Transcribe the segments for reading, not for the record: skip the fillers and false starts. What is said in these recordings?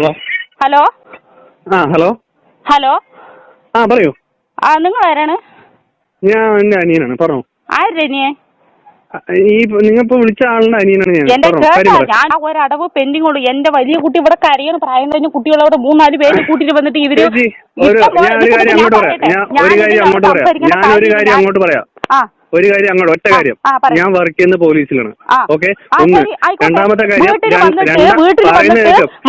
Hello hello hello hello പറയൂ. നിങ്ങൾ ആരാണ്? ഞാൻ എന്റെ അനിയനാണ്, പറഞ്ഞോ. ആരുടെ അനിയൻ? നിങ്ങളിപ്പോ വിളിച്ച ആളുടെ അനിയനാണ് ഞാൻ. എന്റെ ഞാൻ ഒരടവ് പെൻഡിങ് ഉള്ളൂ. എന്റെ വലിയ കുട്ടി ഇവിടെ കരയാണ്. പ്രായം കഴിഞ്ഞ കുട്ടികളോട് 3-4 പേര് കൂട്ടിട്ട് വന്നിട്ട് ഇവര് ഒരു കാര്യം അങ്ങോട്ട് ഒറ്റ കാര്യം. ഞാൻ വർക്ക് ചെയ്യുന്ന പോലീസിലാണ്. ഓക്കെ, രണ്ടാമത്തെ കാര്യം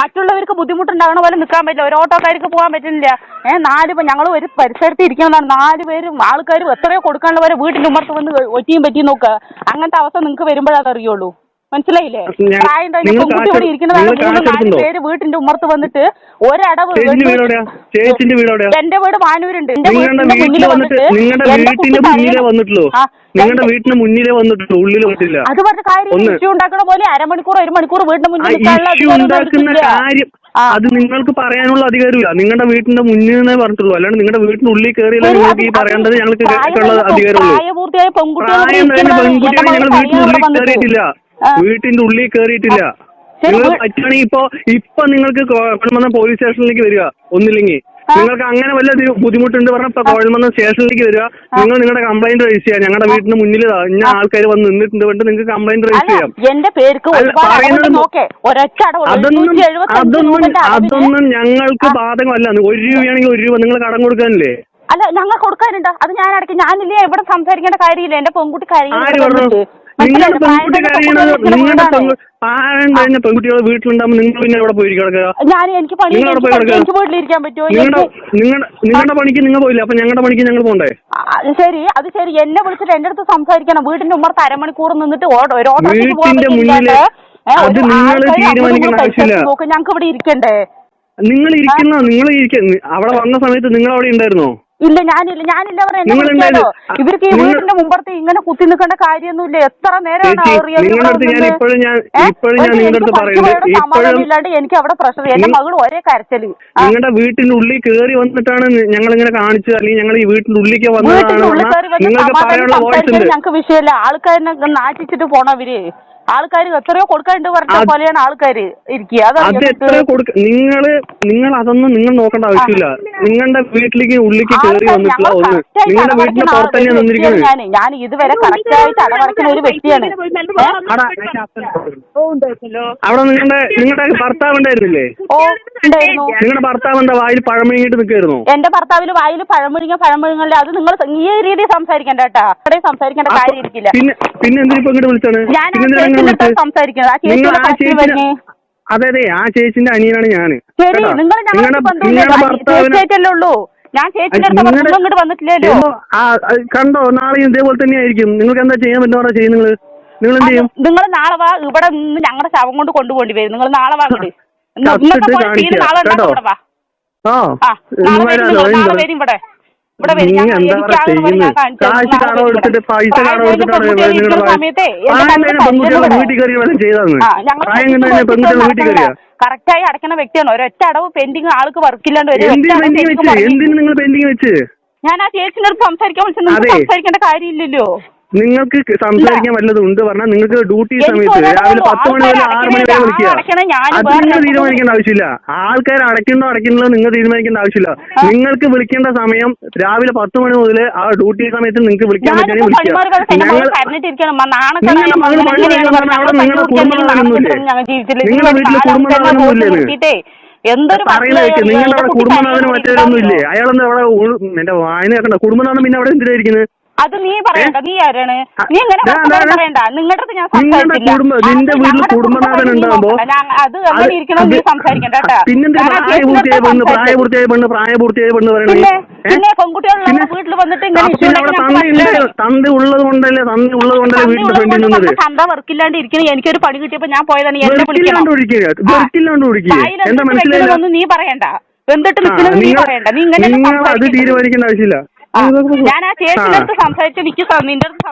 മറ്റുള്ളവർക്ക് ബുദ്ധിമുട്ടുണ്ടാകണ പോലെ നിൽക്കാൻ പറ്റില്ല. ഒരു ഓട്ടോക്കാർക്ക് പോകാൻ പറ്റുന്നില്ല. 4 ഞങ്ങൾ ഒരു പരിസരത്ത് ഇരിക്കുന്നതാണ്. 4 പേരും ആൾക്കാരും എത്രയോ കൊടുക്കാനുള്ള പോലെ വീട്ടിന്റെ ഉമ്മർത്ത് വന്ന് ഒറ്റിയും പറ്റിയും നോക്കുക. അങ്ങനത്തെ അവസ്ഥ നിങ്ങൾക്ക് വരുമ്പോഴത് അറിയുള്ളൂ. മനസ്സിലായില്ലേ? പ്രായം കഴിഞ്ഞ പെൺകുട്ടി ഇവിടെ ഇരിക്കുന്നതാണ്. 3-4 പേര് വീട്ടിന്റെ ഉമ്മർത്ത് വന്നിട്ട് ഒരടവ്. എന്റെ വീട് മാനൂരുണ്ട്. നിങ്ങളുടെ വീട്ടിന് മുന്നിലേ വന്നിട്ടുള്ളൂ, ഉള്ളിൽ വന്നിട്ടില്ല. അത് പറഞ്ഞ കാര്യം ഇഷ്യൂ ഉണ്ടാക്കണ പോലെ 1 മണിക്കൂർ 1 മണിക്കൂർ വീടിന്റെ മുന്നിൽ ഉണ്ടാക്കുന്ന കാര്യം അത് നിങ്ങൾക്ക് പറയാനുള്ള അധികാരമില്ല. നിങ്ങളുടെ വീട്ടിന്റെ മുന്നിൽ നിന്നേ പറഞ്ഞിട്ടുള്ളൂ, അല്ലാണ്ട് നിങ്ങളുടെ വീട്ടിന്റെ ഉള്ളിൽ കയറിയില്ല നിങ്ങൾക്ക് ഈ പറയേണ്ടത് ഞങ്ങൾക്ക് കേൾക്കാനുള്ള അധികാരമുള്ളൂ. പ്രായപൂർത്തിയായ പ്രായം കഴിഞ്ഞ പെൺകുട്ടികളെ ഞങ്ങൾ വീട്ടിന്റെ ഉള്ളിൽ കയറിയിട്ടില്ല, വീട്ടിന്റെ ഉള്ളിൽ കയറിയിട്ടില്ല. നിങ്ങൾ പറ്റുകയാണെങ്കിൽ ഇപ്പൊ നിങ്ങൾക്ക് കോഴമന്നം പോലീസ് സ്റ്റേഷനിലേക്ക് വരിക. ഒന്നില്ലെങ്കിൽ നിങ്ങൾക്ക് അങ്ങനെ വല്ല ബുദ്ധിമുട്ടുണ്ട് പറഞ്ഞാൽ ഇപ്പൊ കോഴമന്നം സ്റ്റേഷനിലേക്ക് വരിക. നിങ്ങൾ നിങ്ങളുടെ കംപ്ലൈന്റ് രജിസ്റ്റർ ചെയ്യാം. ഞങ്ങളുടെ വീടിന് മുന്നിൽ ഇന്ന ആൾക്കാർ വന്ന് നിന്നിട്ടുണ്ട് പറഞ്ഞിട്ട് നിങ്ങൾക്ക് കംപ്ലൈന്റ് രജിസ്റ്റർ ചെയ്യാം. അതൊന്നും ഞങ്ങൾക്ക് ബാധകമല്ല. 1 രൂപയാണെങ്കിൽ 1 രൂപ നിങ്ങൾ കടം കൊടുക്കാനില്ലേ? അല്ല, ഞങ്ങൾ കൊടുക്കാനുണ്ട്. അത് ഞാൻ അടയ്ക്കും. ഞാനില്ലേ ഇവിടെ സംസാരിക്കേണ്ട കാര്യമില്ല. എന്റെ പെൺകുട്ടി നിങ്ങളുടെ പെൺകുട്ടി കരയണത് നിങ്ങളുടെ പെൺകുട്ടികൾ വീട്ടിലുണ്ടാകുമ്പോൾ നിങ്ങൾ പിന്നെ എവിടെ പോയി കിടക്കുക? എനിക്ക് വീട്ടിലിരിക്കാൻ പറ്റുമോ? നിങ്ങളുടെ പണിക്ക് നിങ്ങൾ പോയില്ല, അപ്പൊ ഞങ്ങളുടെ പണിക്ക് ഞങ്ങൾ പോണ്ടേ? ശരി, അത് ശരി. എന്നെ വിളിച്ചിട്ട് എന്റെ അടുത്ത് സംസാരിക്കണം. വീട്ടിന്റെ ഉമ്മർത്ത് 1/2 മണിക്കൂർ നിന്നിട്ട് വീട്ടിന്റെ മുന്നില് അത് നിങ്ങൾ തീരുമാനിക്കേണ്ട ആവശ്യമില്ല. ഞങ്ങൾക്ക് ഇവിടെ ഇരിക്കണ്ടേ? നിങ്ങൾ അവിടെ വന്ന സമയത്ത് നിങ്ങൾ അവിടെ ഉണ്ടായിരുന്നോ? ഇല്ല, ഞാനില്ല പറഞ്ഞോ. ഇവർക്ക് ഈ വീടിന്റെ മുമ്പത്ത് ഇങ്ങനെ കുത്തി നിൽക്കേണ്ട കാര്യമൊന്നുമില്ല. എത്ര നേരമാണ് എനിക്ക് അവിടെ പ്രഷർ. എന്റെ മകൾ ഒരേ കരച്ചല്. നിങ്ങളുടെ വീട്ടിന്റെ ഉള്ളിൽ കയറി വന്നിട്ടാണ് ഞങ്ങൾ ഇങ്ങനെ കാണിച്ചത്, അല്ലെങ്കിൽ ഞങ്ങൾ ഈ വീട്ടിന്റെ ഉള്ളിലേക്ക് ഞങ്ങൾക്ക് വിഷയമില്ല. ആൾക്കാരിനെ നാട്ടിച്ചിട്ട് പോണവര് ആൾക്കാർ എത്രയോ കൊടുക്കാണ്ട് പറഞ്ഞ പോലെയാണ് ആൾക്കാര് ഇരിക്കുക. നിങ്ങൾ അതൊന്നും നിങ്ങൾ നോക്കേണ്ട ആവശ്യമില്ല. നിങ്ങളുടെ വീട്ടിലേക്ക് ഉള്ളിലേക്ക് കയറി വന്നിട്ടുള്ള ഒന്ന് നിങ്ങളുടെ വീട്ടിന്റെ പുറത്തന്നെ നിന്നിരിക്കുന്നത്. ഞാൻ ഇതുവരെ കറക്റ്റായിട്ട് അടവടക്കുന്ന ഒരു വ്യക്തിയാണ്. അവിടെ നിങ്ങളുടെ ഭർത്താവ് ഉണ്ടായിരുന്നില്ലേ? ഓ, ഉണ്ടായിരുന്നു. നിങ്ങളുടെ ഭർത്താവ് എന്താ വായിൽ പഴമുഴുങ്ങിട്ട് നിൽക്കായിരുന്നു? എന്റെ ഭർത്താവിന് വായിൽ പഴമുഴുങ്ങല്ലേ? അത് നിങ്ങൾ ഈ രീതിയിൽ സംസാരിക്കേണ്ട കേട്ടാ. അവിടെ സംസാരിക്കേണ്ട കാര്യം ഇരിക്കില്ല. പിന്നെ എന്തിനിപ്പോ ഇങ്ങോട്ട് വിളിച്ചാണ്? അതെ, ആ ചേച്ചിന്റെ അനിയനാണ് ഞാന്. കണ്ടോ, നാളെ ഇതേപോലെ തന്നെ ആയിരിക്കും. നിങ്ങൾക്ക് എന്താ ചെയ്യാൻ പറ്റുന്ന പറഞ്ഞാൽ ചെയ്യും. നിങ്ങൾ എന്ത് ചെയ്യും? നിങ്ങൾ നാളെ വാ. ഇവിടെ നിന്ന് ഞങ്ങളുടെ ശവം കൊണ്ട് കൊണ്ടുപോകേണ്ടി വരും. നിങ്ങൾ നാളെ വാ. നാളെ വരും ഇവിടെ. കാശ് കടം എടുത്തിട്ട് പൈസ കടം എടുത്തിട്ടാണ് വീട്ടിൽ കയറി വല്ലതും ചെയ്തതെന്ന്. പെൺകുട്ടികൾ വീട്ടിൽ കയറിയ കറക്റ്റായി അടയ്ക്കുന്ന വ്യക്തിയാണ്. ഒരൊറ്റ അടവ് പെൻഡിങ് ആൾക്ക് വർക്കില്ലാണ്ട് എന്തിനു നിങ്ങൾ പെൻഡിങ് വെച്ച്? ഞാൻ ആ ചേച്ചിന്റെ അടുത്ത് സംസാരിക്കേണ്ട കാര്യമില്ലല്ലോ. നിങ്ങൾക്ക് സംസാരിക്കാൻ വല്ലതും ഉണ്ട് പറഞ്ഞാൽ നിങ്ങൾക്ക് ഡ്യൂട്ടി സമയത്ത് രാവിലെ 10 മണി മുതൽ 6 മണി വരെ വിളിക്കുക. അത് നിങ്ങൾ തീരുമാനിക്കേണ്ട ആവശ്യമില്ല. ആൾക്കാർ അടയ്ക്കുന്നോ നിങ്ങൾ തീരുമാനിക്കേണ്ട ആവശ്യമില്ല. നിങ്ങൾക്ക് വിളിക്കേണ്ട സമയം രാവിലെ 10 മണി മുതൽ ആ ഡ്യൂട്ടി സമയത്ത് നിങ്ങൾക്ക് വിളിക്കാൻ പറ്റുകയാണെങ്കിൽ വിളിക്കുക. നിങ്ങളുടെ മകൾ അവിടെ നിങ്ങളുടെ കുടുംബനാഥനൊന്നുമില്ലേ? നിങ്ങളുടെ വീട്ടിൽ കുടുംബനാഥനൊന്നുമില്ലേ? നിങ്ങളുടെ അവിടെ കുടുംബനാഥനും മറ്റേതൊന്നും ഇല്ലേ? അയാളൊന്നും അവിടെ എന്റെ വായന കേൾക്കണ്ട. കുടുംബനാഥൻ പിന്നെ അവിടെ എന്തിനായിരിക്കുന്നത്? അത് നീ പറയണ്ട. നീ ആരാണ്? നീ ഇങ്ങനെ പറയണ്ട. നിങ്ങളുടെ ഞാൻ നിന്റെ വീട്ടിൽ കുടുംബനാഥൻ ഉണ്ടാകുമ്പോ അത് അങ്ങനെ ഇരിക്കണം. നീ സംസാരിക്കണ്ട കേട്ടാ. പ്രായപൂർത്തിയായ പെണ്ണ് പറയണേ. പിന്നെ പെൺകുട്ടികളുള്ള വീട്ടിൽ വന്നിട്ട് തന്ത ഉള്ളത് കൊണ്ടല്ലേ വീട്ടിൽ ഫ്രണ്ടിൽ നിന്നത്. തന്ത വർക്കില്ലാണ്ട് ഇരിക്കണം. എനിക്കൊരു പണി കിട്ടിയപ്പോ ഞാൻ പോയതാണ്. എന്താ മനസ്സിലായി? നീ പറയണ്ട. എന്നിട്ട് നിൽക്കുന്നത് നീ പറയണ്ട. നീ ഇങ്ങനെ അത് തീരുമാനിക്കേണ്ട ആവശ്യമില്ല. ഞാൻ ആ ചേച്ചിന്റെ അടുത്ത് സംസാരിച്ചു. നിന്റെ അടുത്ത്